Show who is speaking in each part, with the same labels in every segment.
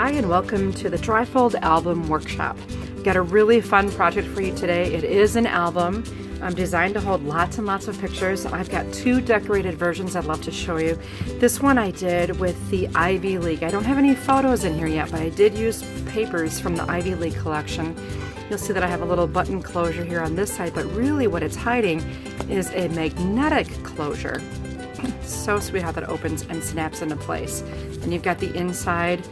Speaker 1: Hi and welcome to the Trifold album workshop. Got a really fun project for you today. It is an album designed to hold lots and lots of pictures. I've got two decorated versions I'd love to show you. This one I did with the Ivy League. I don't have any photos in here yet, but I did use papers from the Ivy League collection. You'll see that I have a little button closure here on this side, but really what it's hiding is a magnetic closure. So sweet how that opens and snaps into place. And you've got the inside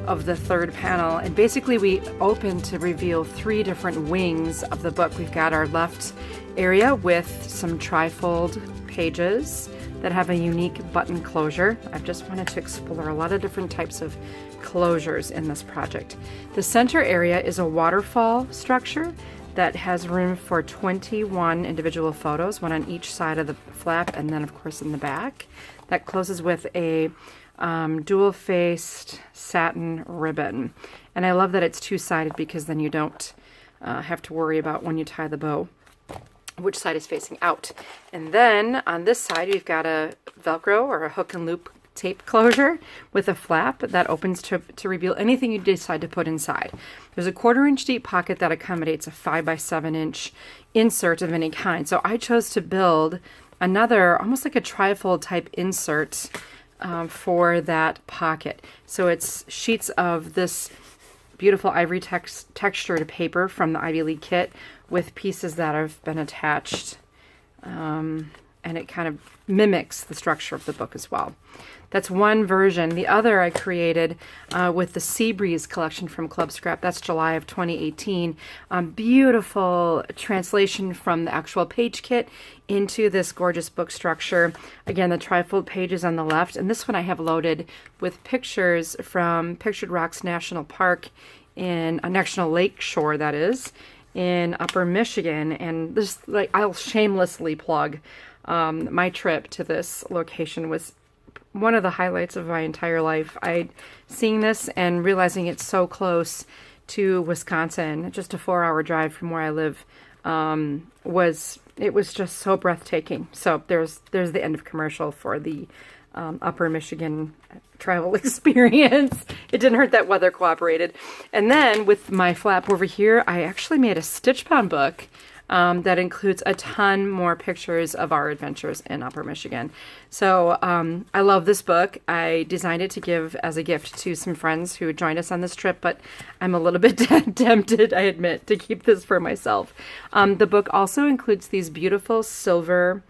Speaker 1: of the third panel, and basically we open to reveal three different wings of the book. We've got our left area with some trifold pages that have a unique button closure. I've just wanted to explore a lot of different types of closures in this project. The center area is a waterfall structure that has room for 21 individual photos, one on each side of the flap and then of course in the back. That closes with a dual-faced satin ribbon. And I love that it's two-sided because then you don't have to worry about when you tie the bow which side is facing out. And then on this side we've got a Velcro or a hook and loop tape closure with a flap that opens to reveal anything you decide to put inside. There's a 1/4-inch deep pocket that accommodates a 5 by 7-inch insert of any kind. So I chose to build another almost like a trifold type insert for that pocket. So it's sheets of this beautiful ivory textured paper from the Ivy League kit with pieces that have been attached, and it kind of mimics the structure of the book as well. That's one version. The other I created with the Sea Breeze collection from Club Scrap. That's July of 2018. Beautiful translation from the actual page kit into this gorgeous book structure. Again, the trifold pages on the left. And this one I have loaded with pictures from Pictured Rocks National Park in a National Lake Shore, that is, in Upper Michigan. And this, like, I'll shamelessly plug my trip to this location was one of the highlights of my entire life. Seeing this and realizing it's so close to Wisconsin, just a 4-hour drive from where I live, was just so breathtaking. So there's the end of commercial for the Upper Michigan travel experience. It didn't hurt that weather cooperated. And then with my flap over here, I actually made a stitch-bound book that includes a ton more pictures of our adventures in Upper Michigan. So I love this book. I designed it to give as a gift to some friends who joined us on this trip, but I'm a little bit tempted, I admit, to keep this for myself. The book also includes these beautiful silver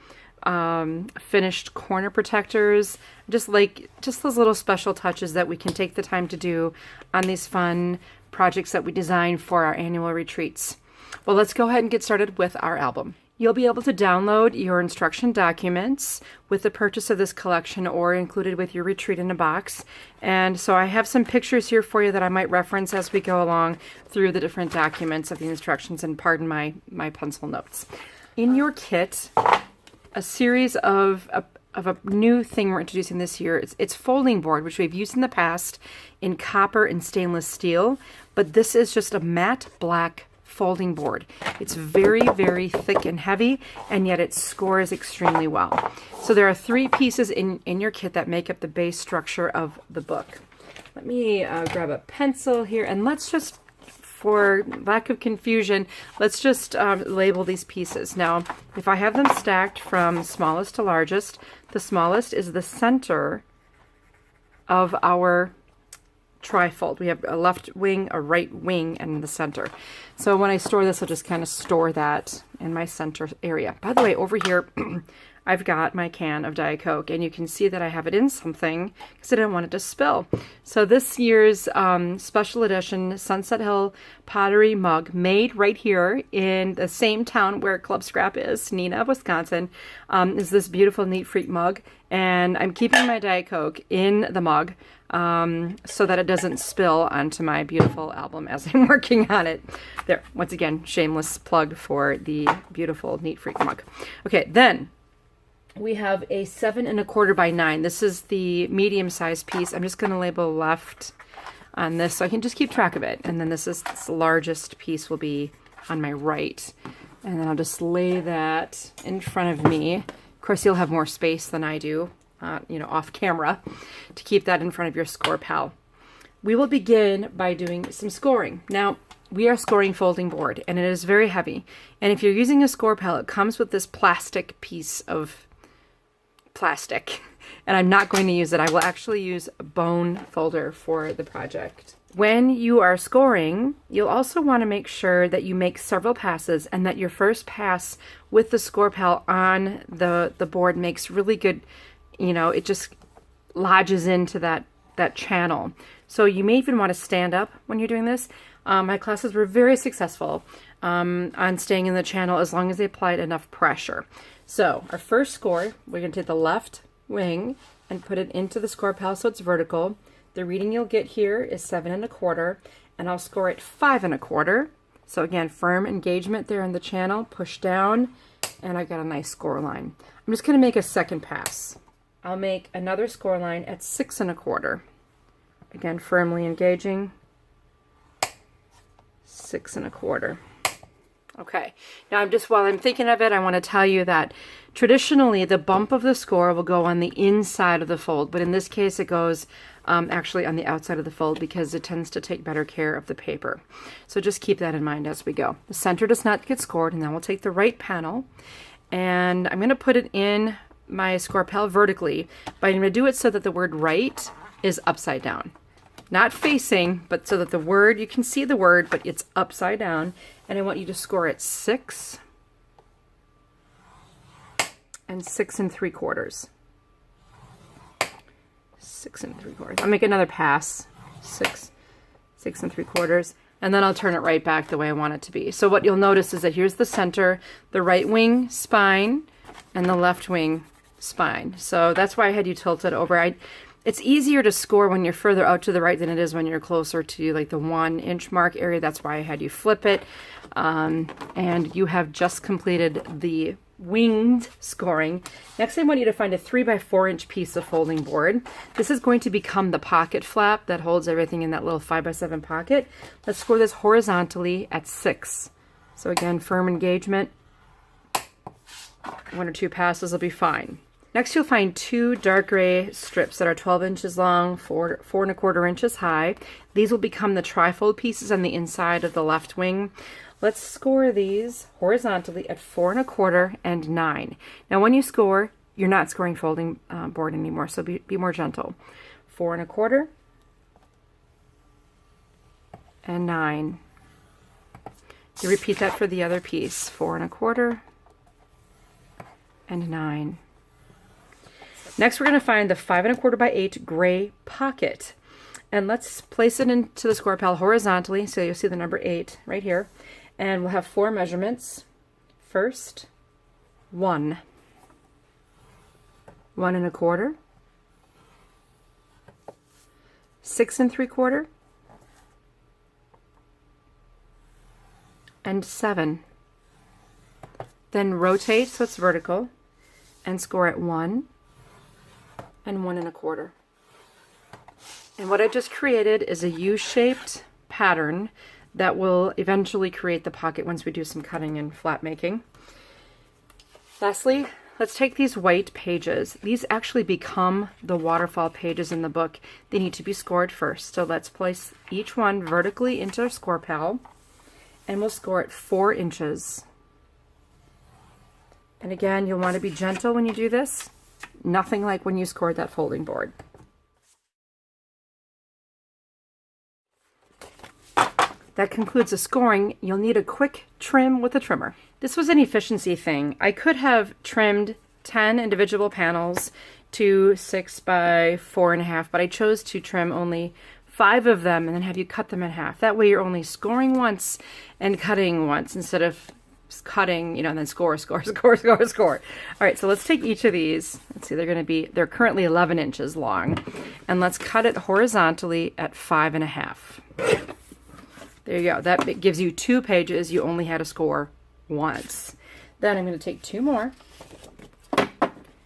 Speaker 1: finished corner protectors, just those little special touches that we can take the time to do on these fun projects that we design for our annual retreats. Well, let's go ahead and get started with our album. You'll be able to download your instruction documents with the purchase of this collection or included with your retreat in a box. And so I have some pictures here for you that I might reference as we go along through the different documents of the instructions, and pardon my pencil notes. In your kit, a series of a new thing we're introducing this year. It's folding board, which we've used in the past in copper and stainless steel, but this is just a matte black folding board. It's very, very thick and heavy, and yet it scores extremely well. So there are 3 pieces in your kit that make up the base structure of the book. Let me grab a pencil here, and let's just, for lack of confusion, let's just label these pieces. Now, if I have them stacked from smallest to largest, the smallest is the center of our trifold. We have a left wing, a right wing, and the center. So when I store this, I'll just kind of store that in my center area. By the way, over here, I've got my can of Diet Coke, and you can see that I have it in something because I didn't want it to spill. So this year's special edition Sunset Hill pottery mug, made right here in the same town where Club Scrap is, Neenah, Wisconsin, is this beautiful Neat Freak mug. And I'm keeping my Diet Coke in the mug so that it doesn't spill onto my beautiful album as I'm working on it. There, once again, shameless plug for the beautiful Neat Freak mug. Okay, then we have a 7 1/4 by 9. This is the medium-sized piece. I'm just going to label left on this so I can just keep track of it. And then this largest piece will be on my right. And then I'll just lay that in front of me. Of course, you'll have more space than I do, off camera, to keep that in front of your score pal. we will begin by doing some scoring. Now, we are scoring folding board, and it is very heavy. And if you're using a score palette, it comes with this plastic piece of plastic. And I'm not going to use it. I will actually use a bone folder for the project. When you are scoring, you'll also want to make sure that you make several passes and that your first pass with the score palette on the board makes really good, you know, it just lodges into that channel. So you may even want to stand up when you're doing this. My classes were very successful on staying in the channel as long as they applied enough pressure. So our first score, we're going to take the left wing and put it into the score palette so it's vertical. The reading you'll get here is 7 1/4, and I'll score it 5 1/4. So again, firm engagement there in the channel, push down, and I've got a nice score line. I'm just going to make a second pass. I'll make another score line at 6 1/4. Again, firmly engaging, 6 1/4. Okay, now while I'm thinking of it, I want to tell you that traditionally the bump of the score will go on the inside of the fold, but in this case it goes actually on the outside of the fold because it tends to take better care of the paper. So just keep that in mind as we go. The center does not get scored, and then we'll take the right panel and I'm going to put it in my score palette vertically, but I'm going to do it so that the word right is upside down. Not facing, but so that the word, you can see the word, but it's upside down. And I want you to score at 6 and 6 3/4. 6 3/4. I'll make another pass. 6 3/4. And then I'll turn it right back the way I want it to be. So what you'll notice is that here's the center, the right wing spine, and the left wing spine. So that's why I had you tilted over. It's easier to score when you're further out to the right than it is when you're closer to like the 1 inch mark area. That's why I had you flip it. And you have just completed the winged scoring. Next, I want you to find a 3 by 4 inch piece of folding board. This is going to become the pocket flap that holds everything in that little 5 by 7 pocket. Let's score this horizontally at 6. So again, firm engagement. 1 or 2 passes will be fine. Next, you'll find 2 dark gray strips that are 12 inches long, 4 1/4 inches high. These will become the trifold pieces on the inside of the left wing. Let's score these horizontally at 4 1/4 and 9. Now, when you score, you're not scoring folding board anymore, so be more gentle. 4 1/4 and 9. You repeat that for the other piece. 4 1/4 and 9. Next, we're going to find the 5 1/4 by 8 gray pocket. And let's place it into the score palette horizontally, so you'll see the number 8 right here. And we'll have 4 measurements. First, 1. 1 1/4. 6 3/4. And 7. Then rotate so it's vertical and score at 1 and 1 1/4. And what I just created is a U-shaped pattern that will eventually create the pocket once we do some cutting and flat making. Lastly, let's take these white pages. These actually become the waterfall pages in the book. They need to be scored first. So let's place each one vertically into our score palette, and we'll score at 4 inches. And again, you'll want to be gentle when you do this. Nothing like when you scored that folding board. That concludes the scoring. You'll need a quick trim with a trimmer. This was an efficiency thing. I could have trimmed 10 individual panels to 6 by 4.5, but I chose to trim only 5 of them and then have you cut them in half. That way you're only scoring once and cutting once instead of cutting, and then score. All right, so let's take each of these. Let's see, they're currently 11 inches long, and let's cut it horizontally at 5 1/2. There you go. That gives you 2 pages. You only had to score once. Then I'm going to take 2 more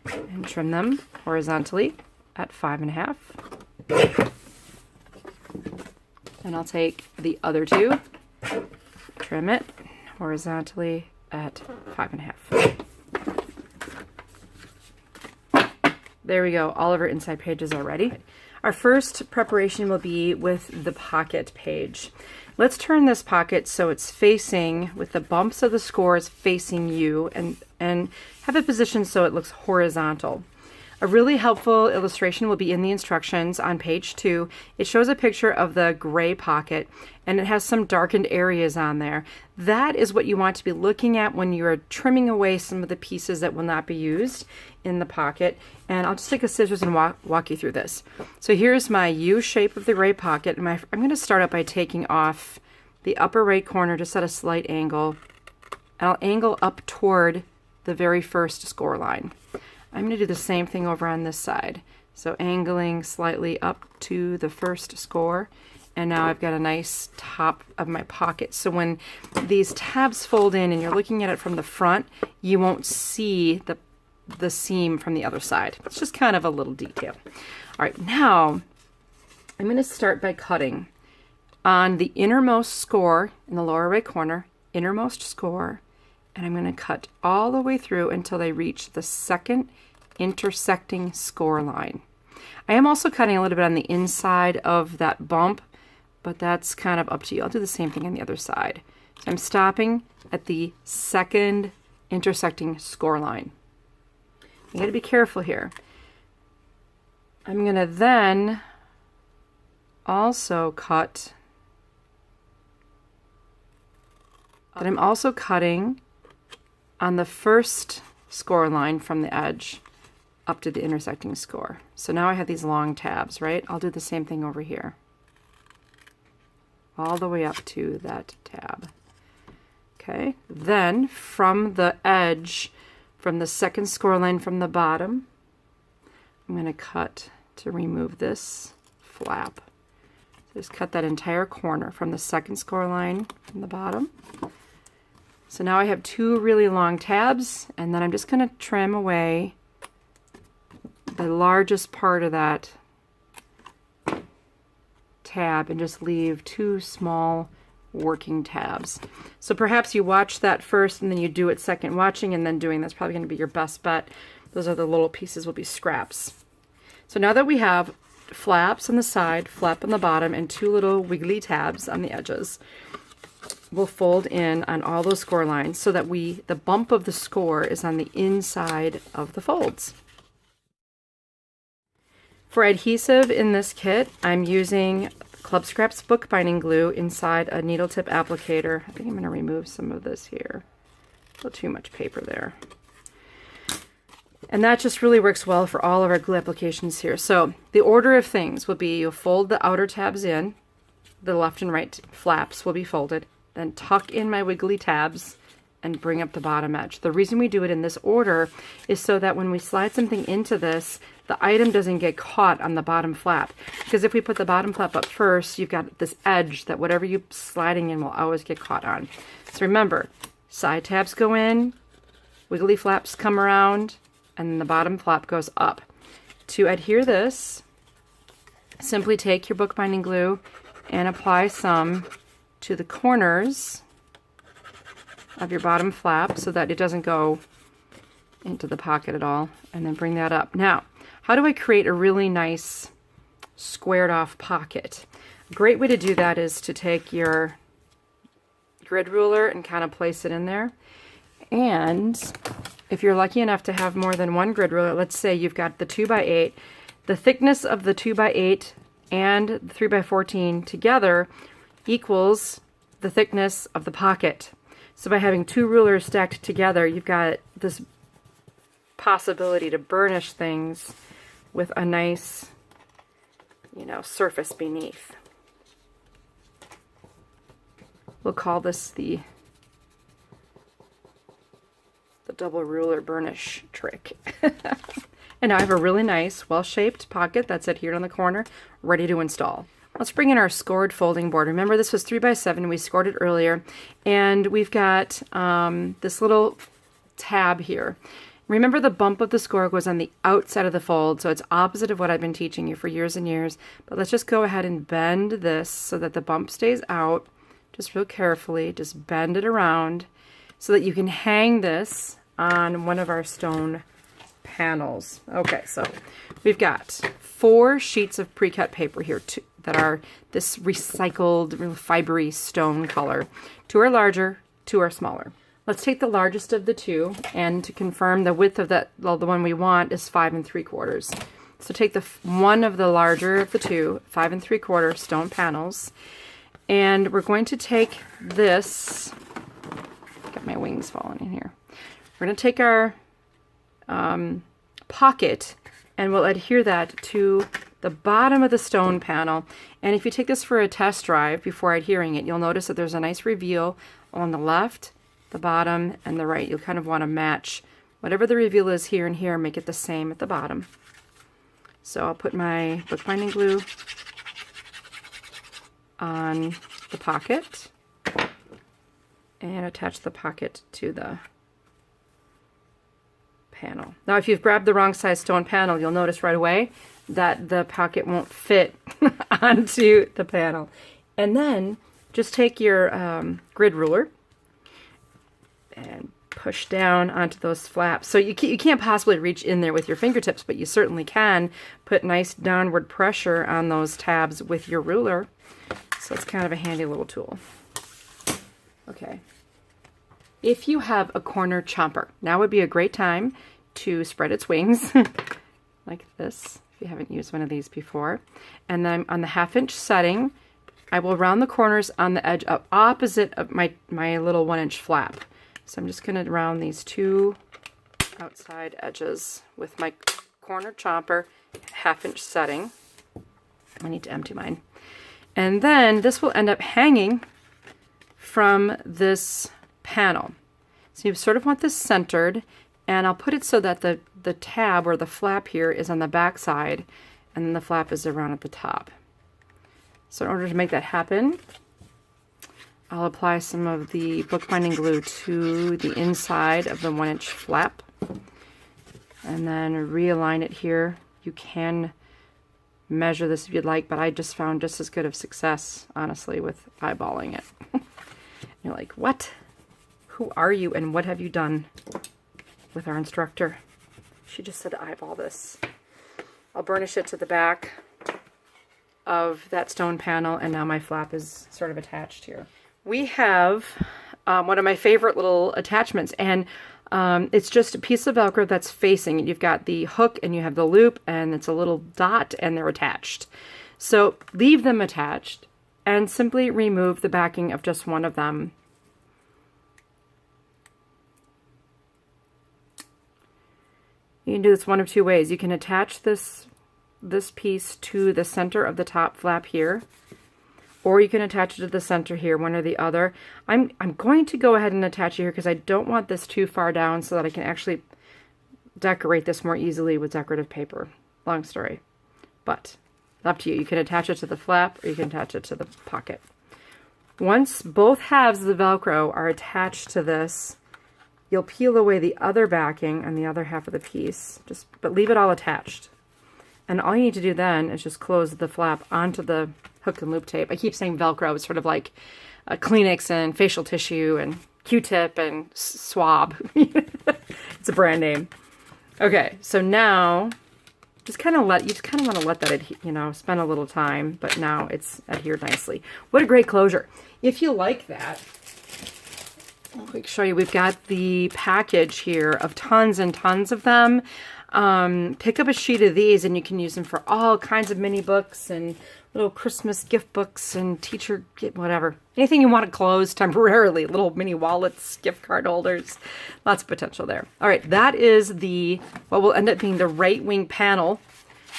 Speaker 1: and trim them horizontally at 5 1/2. And I'll take the other 2, trim it horizontally at 5 1/2. There we go. All of our inside pages are ready. Our first preparation will be with the pocket page. Let's turn this pocket so it's facing, with the bumps of the scores facing you, and have it positioned so it looks horizontal. A really helpful illustration will be in the instructions on page 2. It shows a picture of the gray pocket, and it has some darkened areas on there. That is what you want to be looking at when you're trimming away some of the pieces that will not be used in the pocket. And I'll just take a scissors and walk you through this. So here's my U shape of the gray pocket. And I'm going to start out by taking off the upper right corner just at a slight angle. And I'll angle up toward the very first score line. I'm going to do the same thing over on this side. So angling slightly up to the first score. And now I've got a nice top of my pocket. So when these tabs fold in and you're looking at it from the front, you won't see the seam from the other side. It's just kind of a little detail. All right, now I'm going to start by cutting on the innermost score in the lower right corner, innermost score, and I'm going to cut all the way through until they reach the second intersecting score line. I am also cutting a little bit on the inside of that bump, but that's kind of up to you. I'll do the same thing on the other side. So I'm stopping at the second intersecting score line. You got to be careful here. I'm going to then also cut, but I'm also cutting on the first score line from the edge up to the intersecting score. So now I have these long tabs, right? I'll do the same thing over here. All the way up to that tab. Okay, then from the edge, from the second score line from the bottom, I'm going to cut to remove this flap. Just cut that entire corner from the second score line from the bottom. So now I have two really long tabs, and then I'm just going to trim away the largest part of that tab and just leave two small working tabs. So perhaps you watch that first and then you do it second watching and then doing. That's probably going to be your best bet. Those are the little pieces will be scraps. So now that we have flaps on the side, flap on the bottom, and two little wiggly tabs on the edges, we'll fold in on all those score lines so that the bump of the score is on the inside of the folds. For adhesive in this kit, I'm using Club Scraps bookbinding glue inside a needle tip applicator. I think I'm going to remove some of this here. A little too much paper there. And that just really works well for all of our glue applications here. So the order of things will be you'll fold the outer tabs in, the left and right flaps will be folded, then tuck in my wiggly tabs and bring up the bottom edge. The reason we do it in this order is so that when we slide something into this, the item doesn't get caught on the bottom flap. Because if we put the bottom flap up first, you've got this edge that whatever you're sliding in will always get caught on. So remember, side tabs go in, wiggly flaps come around, and then the bottom flap goes up. To adhere this, simply take your bookbinding glue and apply some to the corners of your bottom flap so that it doesn't go into the pocket at all, and then bring that up. Now, how do I create a really nice squared off pocket? A great way to do that is to take your grid ruler and kind of place it in there. And if you're lucky enough to have more than one grid ruler, let's say you've got the 2x8, the thickness of the 2x8 and the 3x14 together equals the thickness of the pocket. So by having two rulers stacked together, you've got this possibility to burnish things with a nice, surface beneath. We'll call this the double ruler burnish trick. And now I have a really nice, well-shaped pocket that's adhered on the corner, ready to install. Let's bring in our scored folding board. Remember, this was 3x7. We scored it earlier. And we've got this little tab here. Remember, the bump of the score goes on the outside of the fold, so it's opposite of what I've been teaching you for years and years. But let's just go ahead and bend this so that the bump stays out. Just real carefully, just bend it around so that you can hang this on one of our stone panels. Okay, so we've got 4 sheets of pre-cut paper here that are this recycled, real fibery stone color. 2 are larger, 2 are smaller. Let's take the largest of the 2, and to confirm the width of that, well, the one we want is 5 3/4. So take the one of the larger of the 2, 5 3/4 stone panels, and we're going to take this, got my wings falling in here. We're going to take our pocket and we'll adhere that to the bottom of the stone panel. And if you take this for a test drive before adhering it, you'll notice that there's a nice reveal on the left, the bottom, and the right. You'll kind of want to match whatever the reveal is here and here, make it the same at the bottom. So I'll put my bookbinding glue on the pocket and attach the pocket to the panel. Now if you've grabbed the wrong size stone panel, you'll notice right away that the pocket won't fit onto the panel. And then just take your grid ruler and push down onto those flaps. So you can't possibly reach in there with your fingertips, but you certainly can put nice downward pressure on those tabs with your ruler. So it's kind of a handy little tool. Okay. If you have a corner chomper, now would be a great time to spread its wings like this, if you haven't used one of these before. And then on the 1/2" setting, I will round the corners on the edge up opposite of my little 1" flap. So I'm just going to round these 2 outside edges with my corner chomper, 1/2" setting. I need to empty mine. And then this will end up hanging from this panel. So you sort of want this centered, and I'll put it so that the tab or the flap here is on the back side, and then the flap is around at the top. So in order to make that happen, I'll apply some of the bookbinding glue to the inside of the 1" flap, and then realign it here. You can measure this if you'd like, but I just found just as good of success, honestly, with eyeballing it. You're like, what? Who are you and what have you done with our instructor? She just said to eyeball this. I'll burnish it to the back of that stone panel, and now my flap is sort of attached here. We have one of my favorite little attachments, and it's just a piece of Velcro that's facing. You've got the hook and you have the loop, and it's a little dot, and they're attached. So leave them attached and simply remove the backing of just one of them. You can do this one of 2 ways. You can attach this piece to the center of the top flap here, or you can attach it to the center here, one or the other. I'm going to go ahead and attach it here because I don't want this too far down so that I can actually decorate this more easily with decorative paper. Long story, but up to you. You can attach it to the flap or you can attach it to the pocket. Once both halves of the Velcro are attached to this, you'll peel away the other backing on the other half of the piece, but leave it all attached. And all you need to do then is just close the flap onto the hook and loop tape. I keep saying Velcro. It's sort of like Kleenex and facial tissue and Q-tip and swab. It's a brand name. Okay, so now you just kind of want to let that spend a little time, but now it's adhered nicely. What a great closure. If you like that, I'll quick show you. We've got the package here of tons and tons of them. Pick up a sheet of these and you can use them for all kinds of mini books and little Christmas gift books and teacher whatever. Anything you want to close temporarily. Little mini wallets, gift card holders. Lots of potential there. All right, that is what will end up being the right wing panel,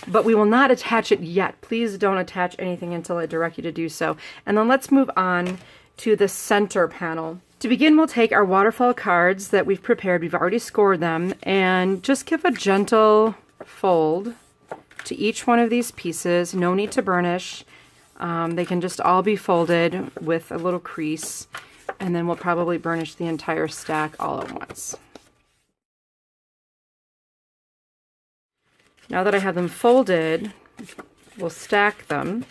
Speaker 1: but we will not attach it yet. Please don't attach anything until I direct you to do so. And then let's move on to the center panel. To begin, we'll take our waterfall cards that we've prepared. We've already scored them, and just give a gentle fold to each one of these pieces. No need to burnish. They can just all be folded with a little crease, and then we'll probably burnish the entire stack all at once. Now that I have them folded, we'll stack them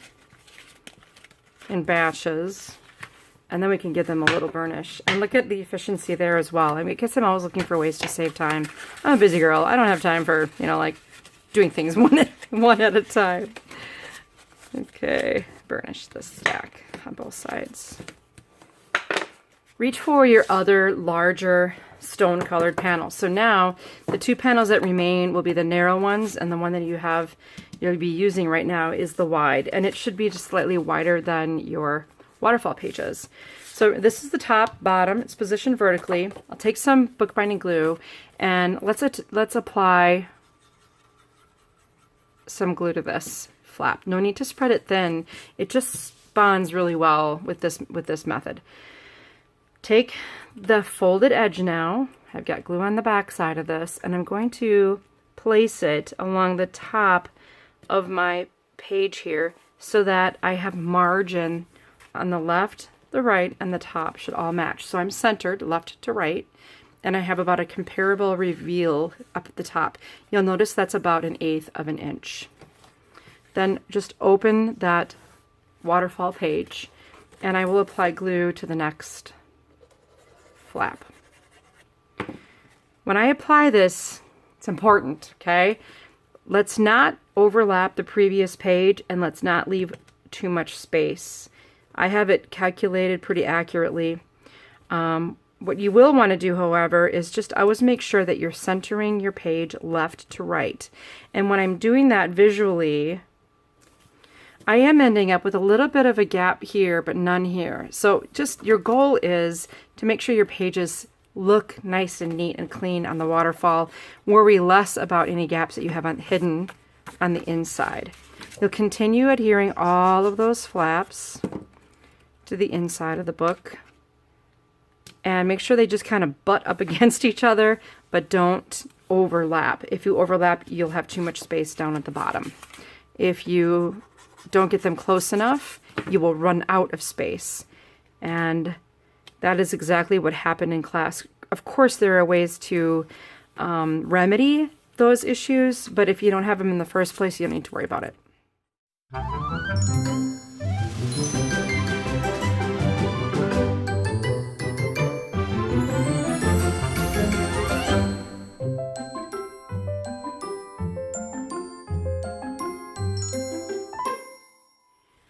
Speaker 1: in batches And then we can give them a little burnish. And look at the efficiency there as well. I mean, I guess I'm always looking for ways to save time. I'm a busy girl. I don't have time for, you know, like doing things one at a time. Okay, burnish this stack on both sides. Reach for your other larger stone colored panels. So now the two panels that remain will be the narrow ones, and the one that you'll be using right now is the wide, and it should be just slightly wider than your waterfall pages. So this is the top, bottom, it's positioned vertically. I'll take some bookbinding glue and let's apply some glue to this flap. No need to spread it thin. It just bonds really well with this method. Take the folded edge now. I've got glue on the back side of this, and I'm going to place it along the top of my page here so that I have margin on the left, the right, and the top should all match. So I'm centered left to right, and I have about a comparable reveal up at the top. You'll notice that's about 1/8 of an inch. Then just open that waterfall page, and I will apply glue to the next flap. When I apply this, it's important, okay? Let's not overlap the previous page, and let's not leave too much space. I have it calculated pretty accurately. What you will want to do, however, is just always make sure that you're centering your page left to right. And when I'm doing that visually, I am ending up with a little bit of a gap here, but none here. So just your goal is to make sure your pages look nice and neat and clean on the waterfall. Worry less about any gaps that you have hidden on the inside. You'll continue adhering all of those flaps to the inside of the book, and make sure they just kind of butt up against each other, but don't overlap. If you overlap, you'll have too much space down at the bottom. If you don't get them close enough, you will run out of space. And that is exactly what happened in class. Of course, there are ways to remedy those issues, but if you don't have them in the first place, you don't need to worry about it.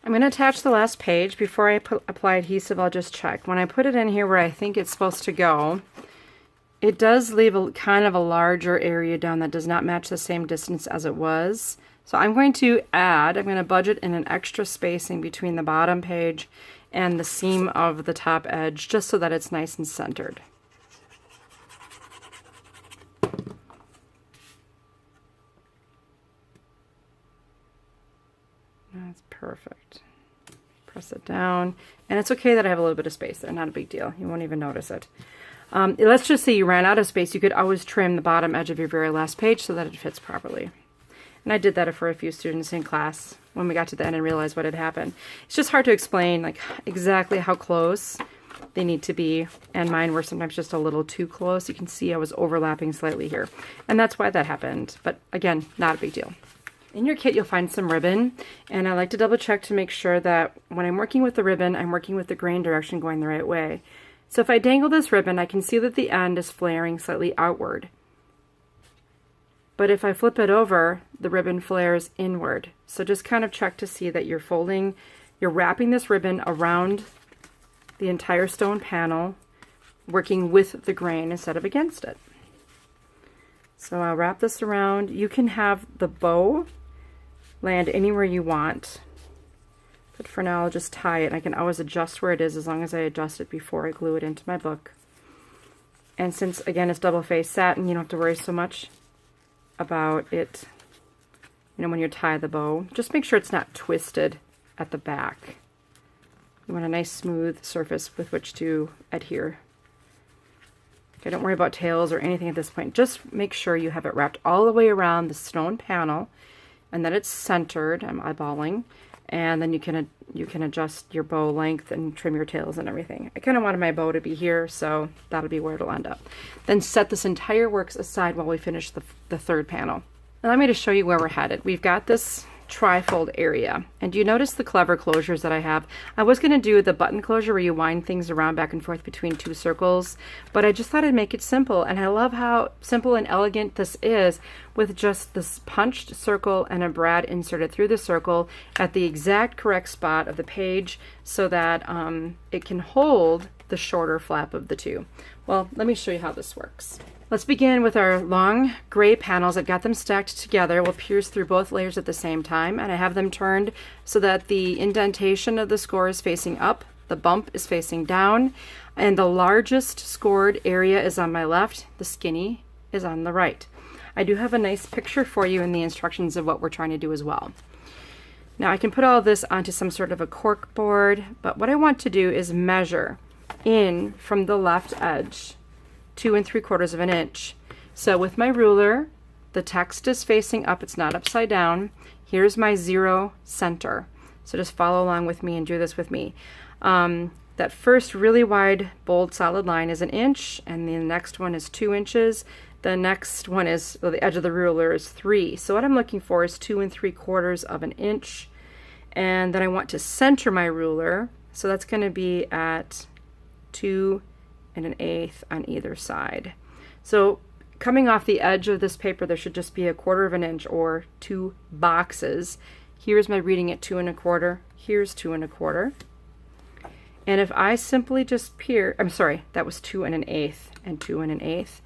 Speaker 1: I'm going to attach the last page. Before I apply adhesive, I'll just check. When I put it in here where I think it's supposed to go, it does leave a kind of a larger area down that does not match the same distance as it was. So I'm going to budget in an extra spacing between the bottom page and the seam of the top edge, just so that it's nice and centered. That's perfect. Press it down, and it's okay that I have a little bit of space there, not a big deal. You won't even notice it. Let's just say you ran out of space. You could always trim the bottom edge of your very last page so that it fits properly. And I did that for a few students in class when we got to the end and realized what had happened. It's just hard to explain like exactly how close they need to be, and mine were sometimes just a little too close. You can see I was overlapping slightly here, and that's why that happened. But again, not a big deal. In your kit, you'll find some ribbon, and I like to double check to make sure that when I'm working with the ribbon, I'm working with the grain direction going the right way. So if I dangle this ribbon, I can see that the end is flaring slightly outward. But if I flip it over, the ribbon flares inward. So just kind of check to see that you're wrapping this ribbon around the entire stone panel, working with the grain instead of against it. So I'll wrap this around. You can have the bow land anywhere you want, but for now I'll just tie it, and I can always adjust where it is as long as I adjust it before I glue it into my book. And since again it's double-faced satin, you don't have to worry so much about it, you know, when you tie the bow. Just make sure it's not twisted at the back. You want a nice smooth surface with which to adhere. Okay, don't worry about tails or anything at this point. Just make sure you have it wrapped all the way around the stone panel, and that it's centered. I'm eyeballing, and then you can adjust your bow length and trim your tails and everything. I kind of wanted my bow to be here, so that'll be where it'll end up. Then set this entire works aside while we finish the third panel. Allow me to show you where we're headed. We've got this trifold area. And do you notice the clever closures that I have? I was going to do the button closure where you wind things around back and forth between two circles, but I just thought I'd make it simple. And I love how simple and elegant this is with just this punched circle and a brad inserted through the circle at the exact correct spot of the page so that it can hold the shorter flap of the two. Well, let me show you how this works. Let's begin with our long gray panels. I've got them stacked together. We'll pierce through both layers at the same time, and I have them turned so that the indentation of the score is facing up, the bump is facing down, and the largest scored area is on my left, the skinny is on the right. I do have a nice picture for you in the instructions of what we're trying to do as well. Now I can put all this onto some sort of a cork board, but what I want to do is measure in from the left edge 2 3/4 of an inch. So with my ruler, the text is facing up, it's not upside down. Here's my 0 center. So just follow along with me and do this with me. That first really wide, bold, solid line is 1 inch, and the next one is 2 inches. The next one is, well, the edge of the ruler is 3. So what I'm looking for is 2 3/4 of an inch. And then I want to center my ruler. So that's going to be at 2 1/8 on either side. So coming off the edge of this paper, there should just be 1/4 of an inch or 2 boxes. Here's my reading at 2 1/4. Here's 2 1/4. And if I simply just I'm sorry, that was 2 1/8 and 2 1/8.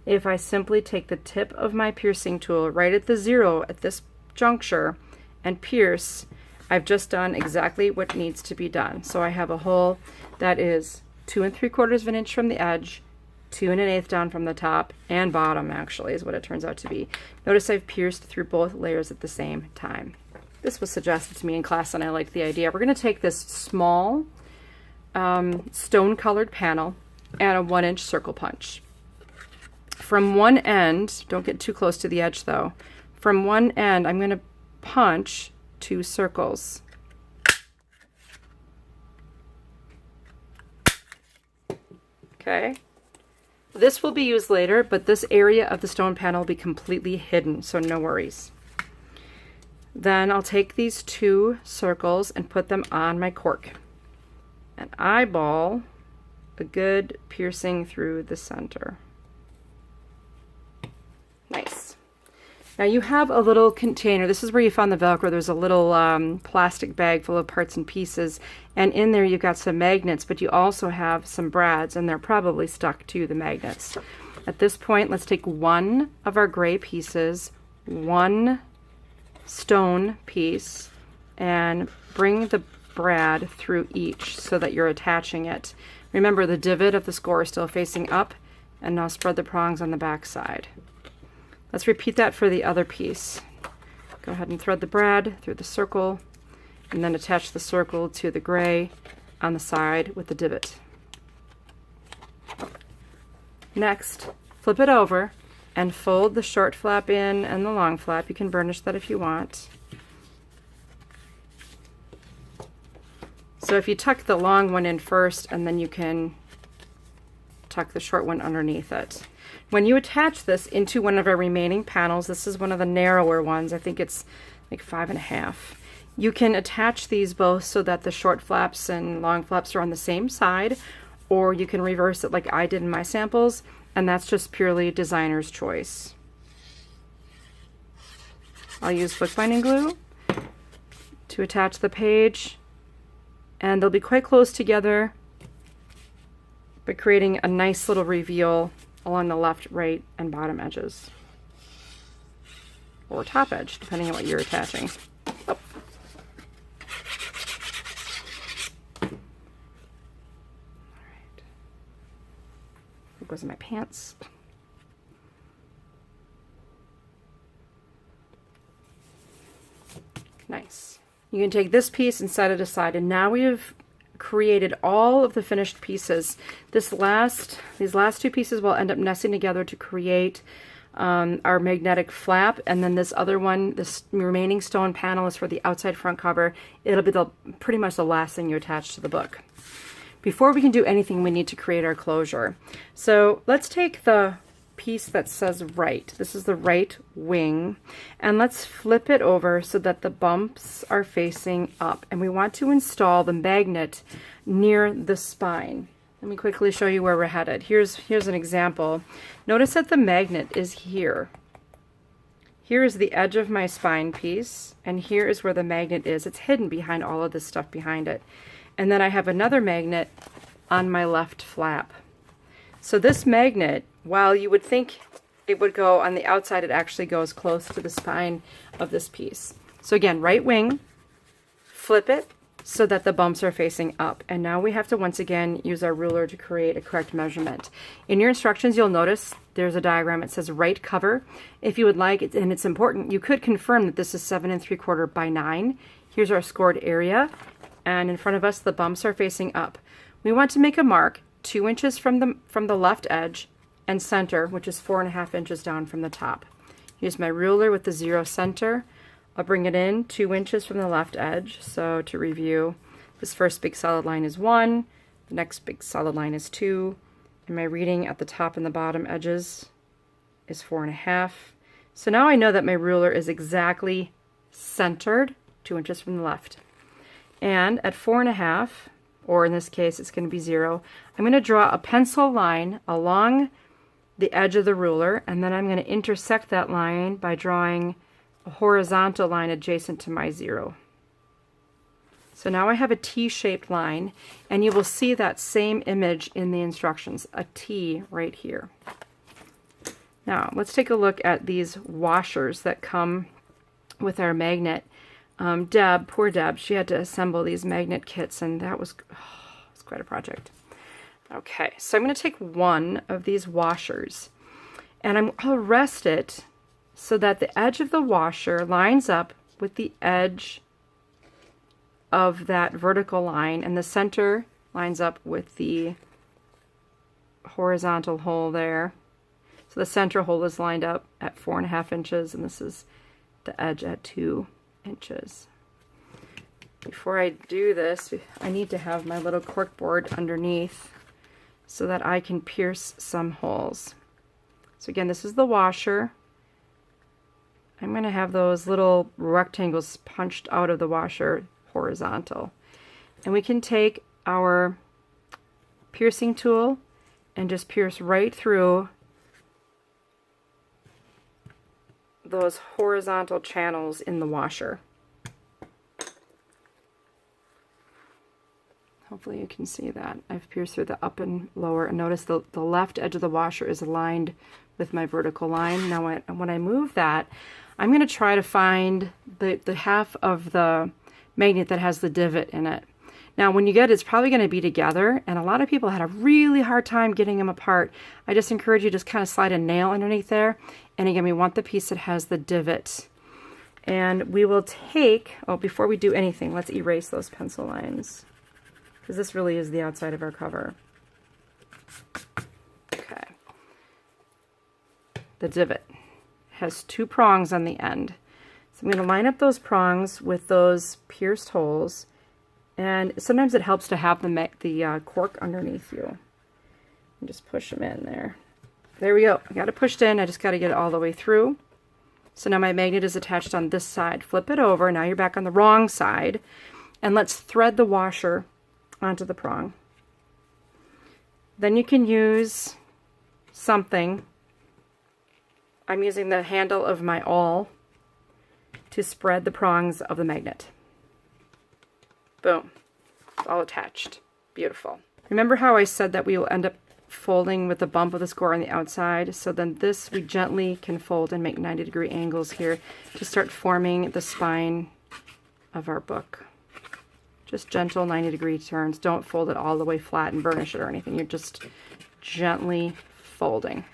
Speaker 1: If I simply take the tip of my piercing tool right at the 0 at this juncture and pierce, I've just done exactly what needs to be done. So I have a hole that is 2 3/4 of an inch from the edge, 2 1/8 down from the top and bottom, actually, is what it turns out to be. Notice I've pierced through both layers at the same time. This was suggested to me in class and I liked the idea. We're going to take this small stone colored panel and a 1 inch circle punch. From one end, don't get too close to the edge though, from one end I'm going to punch 2 circles. Okay, this will be used later, but this area of the stone panel will be completely hidden, so no worries. Then I'll take these 2 circles and put them on my cork and eyeball a good piercing through the center. Nice. Now you have a little container. This is where you found the Velcro. There's a little plastic bag full of parts and pieces, and in there you've got some magnets, but you also have some brads, and they're probably stuck to the magnets. At this point, let's take one of our gray pieces, one stone piece, and bring the brad through each so that you're attaching it. Remember, the divot of the score is still facing up, and now spread the prongs on the back side. Let's repeat that for the other piece. Go ahead and thread the brad through the circle and then attach the circle to the gray on the side with the divot. Next, flip it over and fold the short flap in and the long flap. You can burnish that if you want. So if you tuck the long one in first, and then you can tuck the short one underneath it. When you attach this into one of our remaining panels, this is one of the narrower ones, I think it's like 5.5. You can attach these both so that the short flaps and long flaps are on the same side, or you can reverse it like I did in my samples, and that's just purely designer's choice. I'll use bookbinding glue to attach the page, and they'll be quite close together, but creating a nice little reveal along the left, right, and bottom edges. Or top edge, depending on what you're attaching. Oh. Alright. It goes in my pants. Nice. You can take this piece and set it aside, and now we've created all of the finished pieces. These last 2 pieces will end up nesting together to create our magnetic flap, and then this other one, this remaining stone panel, is for the outside front cover. It'll be pretty much the last thing you attach to the book. Before we can do anything, we need to create our closure. So let's take the piece that says right. This is the right wing. And let's flip it over so that the bumps are facing up. And we want to install the magnet near the spine. Let me quickly show you where we're headed. Here's an example. Notice that the magnet is here. Here is the edge of my spine piece, and here is where the magnet is. It's hidden behind all of this stuff behind it. And then I have another magnet on my left flap. So this magnet, while you would think it would go on the outside, it actually goes close to the spine of this piece. So again, right wing, flip it so that the bumps are facing up. And now we have to once again use our ruler to create a correct measurement. In your instructions, you'll notice there's a diagram. It says right cover. If you would like, and it's important, you could confirm that this is 7 3/4 by 9. Here's our scored area. And in front of us, the bumps are facing up. We want to make a mark 2 inches from the left edge and center, which is 4.5 inches down from the top. Use my ruler with the 0 center. I'll bring it in 2 inches from the left edge. So to review, this first big solid line is 1, the next big solid line is 2, and my reading at the top and the bottom edges is 4.5. So now I know that my ruler is exactly centered 2 inches from the left. And at 4.5, or in this case it's going to be 0, I'm going to draw a pencil line along the edge of the ruler, and then I'm going to intersect that line by drawing a horizontal line adjacent to my 0. So now I have a T-shaped line, and you will see that same image in the instructions, a T right here. Now let's take a look at these washers that come with our magnet. Deb, poor Deb, she had to assemble these magnet kits, and that was quite a project. Okay, so I'm going to take one of these washers, and I'll rest it so that the edge of the washer lines up with the edge of that vertical line, and the center lines up with the horizontal hole there. So the center hole is lined up at 4.5 inches, and this is the edge at 2 inches. Before I do this, I need to have my little cork board underneath so that I can pierce some holes. So again, this is the washer. I'm going to have those little rectangles punched out of the washer horizontal. And we can take our piercing tool and just pierce right through those horizontal channels in the washer. Hopefully you can see that. I've pierced through the up and lower, and notice the left edge of the washer is aligned with my vertical line. Now when I move that, I'm going to try to find the half of the magnet that has the divot in it. Now when you get it, it's probably going to be together, and a lot of people had a really hard time getting them apart. I just encourage you to just kind of slide a nail underneath there, and again, we want the piece that has the divot. And we will take, before we do anything, let's erase those pencil lines, because this really is the outside of our cover. Okay. The divot has 2 prongs on the end. So I'm going to line up those prongs with those pierced holes, and sometimes it helps to have the cork underneath you. And just push them in there. There we go. I got it pushed in. I just got to get it all the way through. So now my magnet is attached on this side. Flip it over. Now you're back on the wrong side. And let's thread the washer onto the prong. Then you can use something. I'm using the handle of my awl to spread the prongs of the magnet. Boom. It's all attached. Beautiful. Remember how I said that we will end up folding with the bump of the score on the outside? So then this we gently can fold and make 90-degree angles here to start forming the spine of our book. Just gentle 90-degree turns. Don't fold it all the way flat and burnish it or anything. You're just gently folding.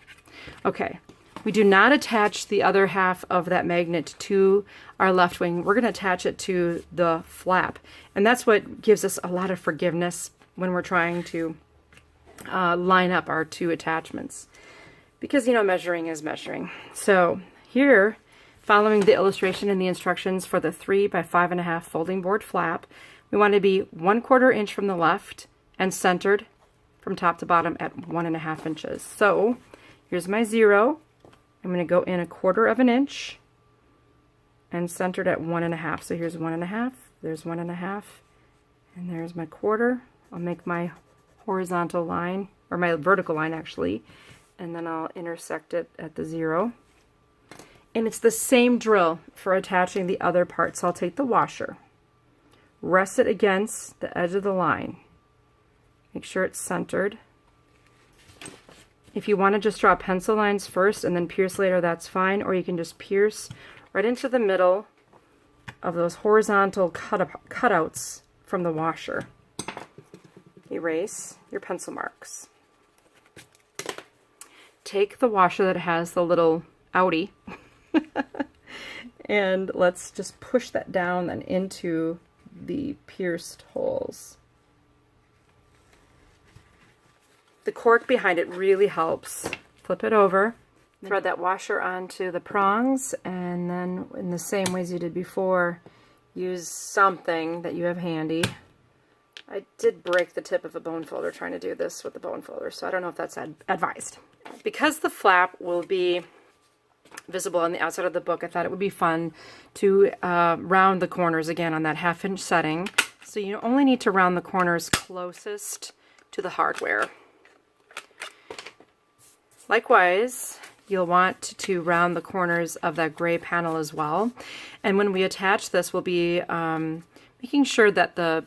Speaker 1: Okay. We do not attach the other half of that magnet to our left wing. We're going to attach it to the flap. And that's what gives us a lot of forgiveness when we're trying to line up our 2 attachments. Because, you know, measuring is measuring. So here, following the illustration and the instructions for the 3 by 5.5 folding board flap, we want to be 1/4 inch from the left and centered from top to bottom at 1.5 inches. So Here's my 0. I'm going to go in 1/4 of an inch and centered at 1.5. So here's 1.5, there's 1.5, and there's my 1/4. I'll make my horizontal line, or my vertical line actually, and then I'll intersect it at the 0. And it's the same drill for attaching the other part. So I'll take the washer, rest it against the edge of the line, make sure it's centered. If you want to just draw pencil lines first and then pierce later, that's fine, or you can just pierce right into the middle of those horizontal cutouts from the washer. Erase your pencil marks. Take the washer that has the little outie and let's just push that down then into the pierced holes. The cork behind it really helps. Flip it over, thread that washer onto the prongs, and then in the same ways you did before, use something that you have handy. I did break the tip of a bone folder trying to do this with the bone folder, so I don't know if that's advised. Because the flap will be visible on the outside of the book, I thought it would be fun to round the corners again on that 1/2 inch setting. So you only need to round the corners closest to the hardware. Likewise, you'll want to round the corners of that gray panel as well. And when we attach this, we'll be making sure that the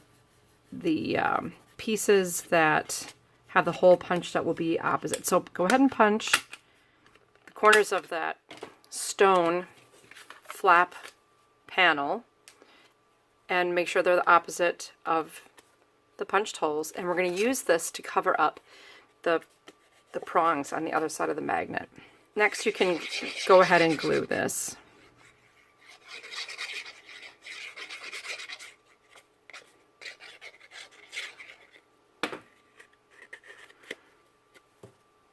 Speaker 1: pieces that have the hole punched out will be opposite. So go ahead and punch the corners of that stone flap panel and make sure they're the opposite of the punched holes. And we're going to use this to cover up the prongs on the other side of the magnet. Next, you can go ahead and glue this.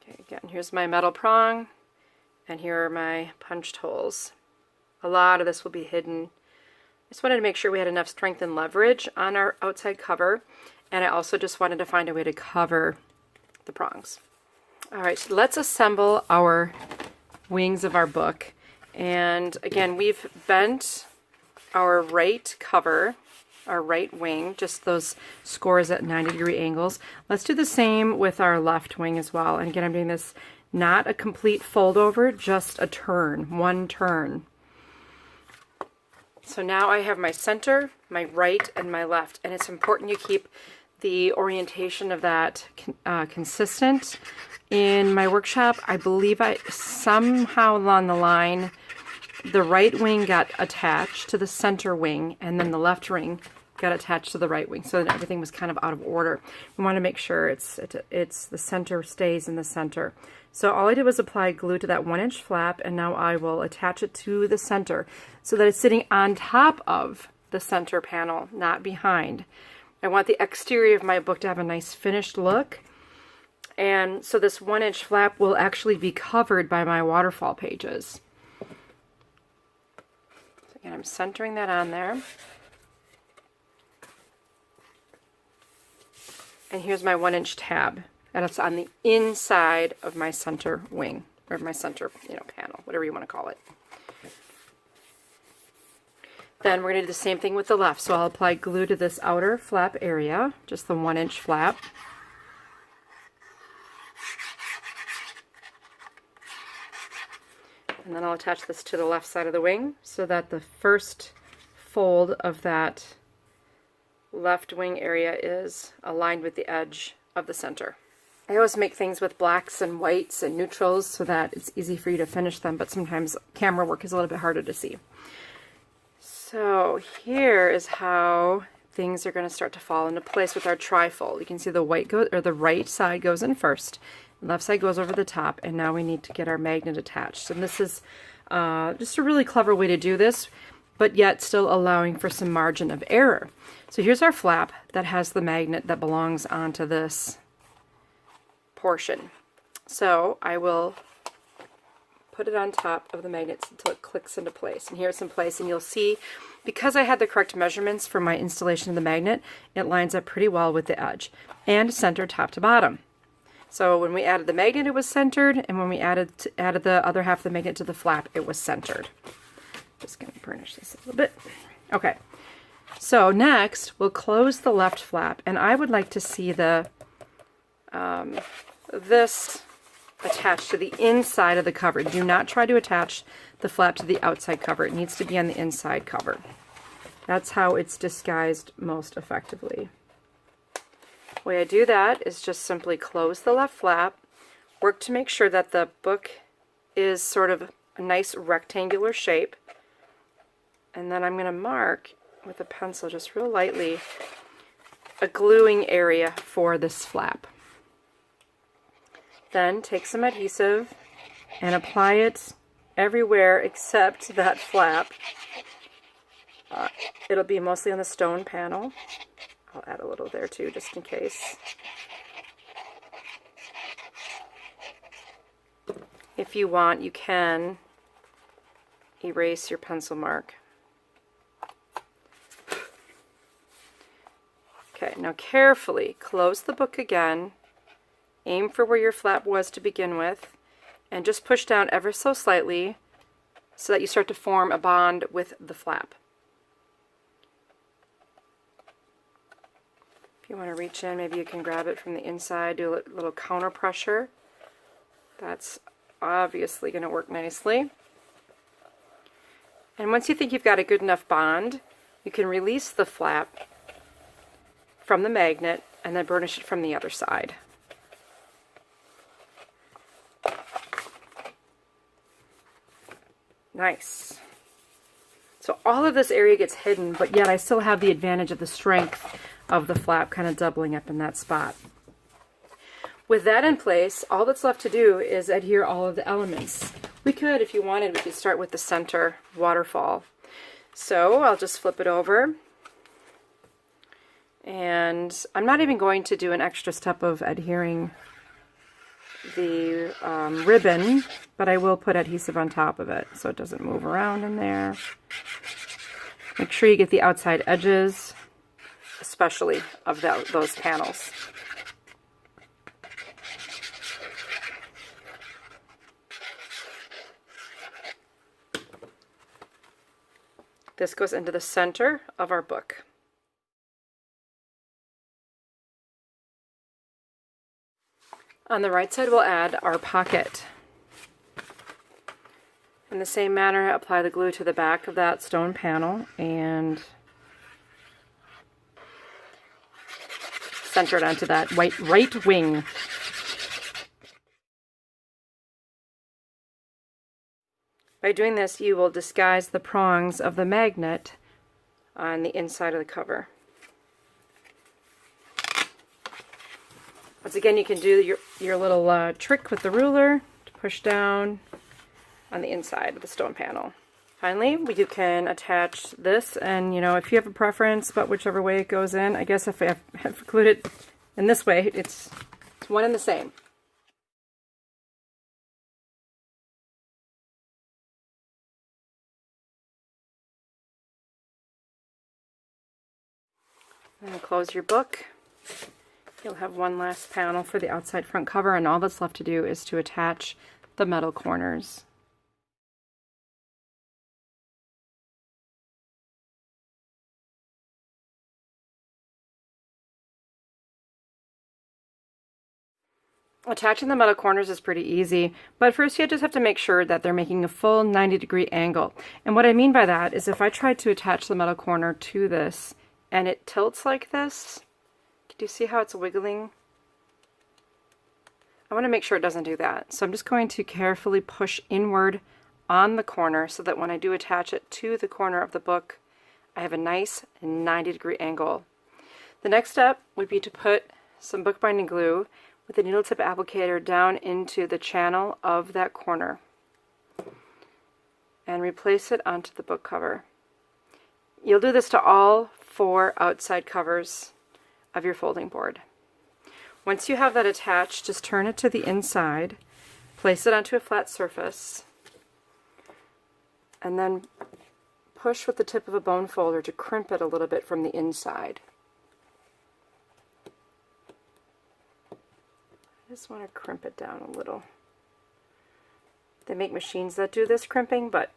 Speaker 1: Okay, again, here's my metal prong, and here are my punched holes. A lot of this will be hidden. I just wanted to make sure we had enough strength and leverage on our outside cover, and I also just wanted to find a way to cover the prongs. All right, so let's assemble our wings of our book. And again, we've bent our right cover, our right wing, just those scores at 90-degree angles. Let's do the same with our left wing as well. And again, I'm doing this not a complete fold over, just a turn, one turn. So now I have my center, my right, and my left. And it's important you keep the orientation of that consistent. In my workshop, I believe somehow along the line, the right wing got attached to the center wing, and then the left wing got attached to the right wing, so that everything was kind of out of order. We want to make sure it's the center stays in the center. So all I did was apply glue to that 1-inch flap, and now I will attach it to the center so that it's sitting on top of the center panel, not behind. I want the exterior of my book to have a nice finished look. And so this 1-inch flap will actually be covered by my waterfall pages. So again, I'm centering that on there. And here's my 1-inch tab. And it's on the inside of my center wing, or my center, panel, whatever you want to call it. Then we're going to do the same thing with the left. So I'll apply glue to this outer flap area, just the 1-inch flap. And then I'll attach this to the left side of the wing so that the first fold of that left wing area is aligned with the edge of the center. I always make things with blacks and whites and neutrals so that it's easy for you to finish them, but sometimes camera work is a little bit harder to see. So here is how things are going to start to fall into place with our trifold. You can see the the right side goes in first. Left side goes over the top, and now we need to get our magnet attached. And this is just a really clever way to do this, but yet still allowing for some margin of error. So here's our flap that has the magnet that belongs onto this portion. So I will put it on top of the magnets until it clicks into place. And here it's in place, and you'll see, because I had the correct measurements for my installation of the magnet, it lines up pretty well with the edge and center top to bottom. So when we added the magnet, it was centered, and when we added the other half of the magnet to the flap, it was centered. Just going to burnish this a little bit. Okay, so next we'll close the left flap, and I would like to see the this attached to the inside of the cover. Do not try to attach the flap to the outside cover. It needs to be on the inside cover. That's how it's disguised most effectively. The way I do that is just simply close the left flap, work to make sure that the book is sort of a nice rectangular shape, and then I'm going to mark with a pencil just real lightly a gluing area for this flap. Then take some adhesive and apply it everywhere except that flap. It'll be mostly on the stone panel. I'll add a little there too, just in case. If you want, you can erase your pencil mark. Okay, now carefully close the book again. Aim for where your flap was to begin with, and just push down ever so slightly so that you start to form a bond with the flap. If you want to reach in, maybe you can grab it from the inside, do a little counter pressure. That's obviously going to work nicely. And once you think you've got a good enough bond, you can release the flap from the magnet and then burnish it from the other side. Nice. So all of this area gets hidden, but yet I still have the advantage of the strength of the flap kind of doubling up in that spot. With that in place, all that's left to do is adhere all of the elements. We could, if you wanted, we could start with the center waterfall. So I'll just flip it over. And I'm not even going to do an extra step of adhering the ribbon, but I will put adhesive on top of it so it doesn't move around in there. Make sure you get the outside edges, especially of those panels. This goes into the center of our book. On the right side, we'll add our pocket. In the same manner, apply the glue to the back of that stone panel and center it onto that right wing. By doing this, you will disguise the prongs of the magnet on the inside of the cover. Once again, you can do your little trick with the ruler to push down on the inside of the stone panel. Finally, you can attach this, and if you have a preference about whichever way it goes in, I guess if I have glued it in this way, it's one and the same. And close your book. You'll have one last panel for the outside front cover, and all that's left to do is to attach the metal corners. Attaching the metal corners is pretty easy, but first you just have to make sure that they're making a full 90-degree angle. And what I mean by that is if I try to attach the metal corner to this and it tilts like this, do you see how it's wiggling? I want to make sure it doesn't do that. So I'm just going to carefully push inward on the corner so that when I do attach it to the corner of the book, I have a nice 90-degree angle. The next step would be to put some bookbinding glue with a needle tip applicator down into the channel of that corner and replace it onto the book cover. You'll do this to all 4 outside covers of your folding board. Once you have that attached, just turn it to the inside, place it onto a flat surface, and then push with the tip of a bone folder to crimp it a little bit from the inside. I just want to crimp it down a little. They make machines that do this crimping, but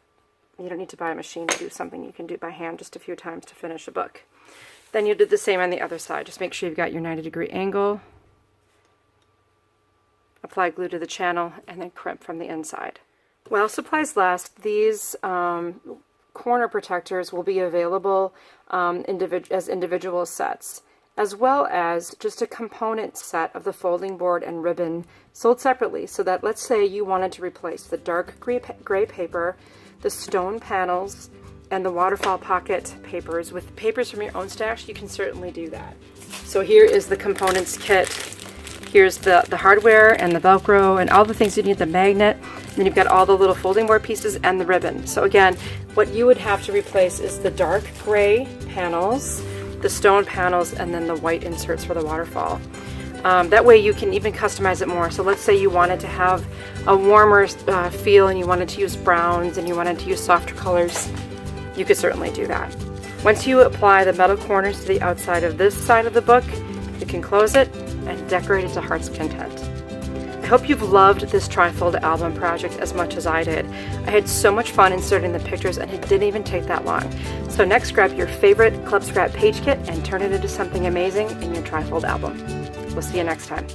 Speaker 1: you don't need to buy a machine to do something. You can do it by hand just a few times to finish a book. Then you do the same on the other side. Just make sure you've got your 90-degree angle. Apply glue to the channel and then crimp from the inside. While supplies last, these corner protectors will be available as individual sets, as well as just a component set of the folding board and ribbon sold separately, so that let's say you wanted to replace the dark gray paper, the stone panels, and the waterfall pocket papers with papers from your own stash, you can certainly do that. So here is the components kit. Here's the hardware and the Velcro and all the things you need, the magnet. And then you've got all the little folding board pieces and the ribbon. So again, what you would have to replace is the dark gray panels, the stone panels, and then the white inserts for the waterfall. That way you can even customize it more. So let's say you wanted to have a warmer feel and you wanted to use browns and you wanted to use softer colors, you could certainly do that. Once you apply the metal corners to the outside of this side of the book, you can close it and decorate it to heart's content. I hope you've loved this Trifold album project as much as I did. I had so much fun inserting the pictures and it didn't even take that long. So next, grab your favorite Club Scrap page kit and turn it into something amazing in your Trifold album. We'll see you next time.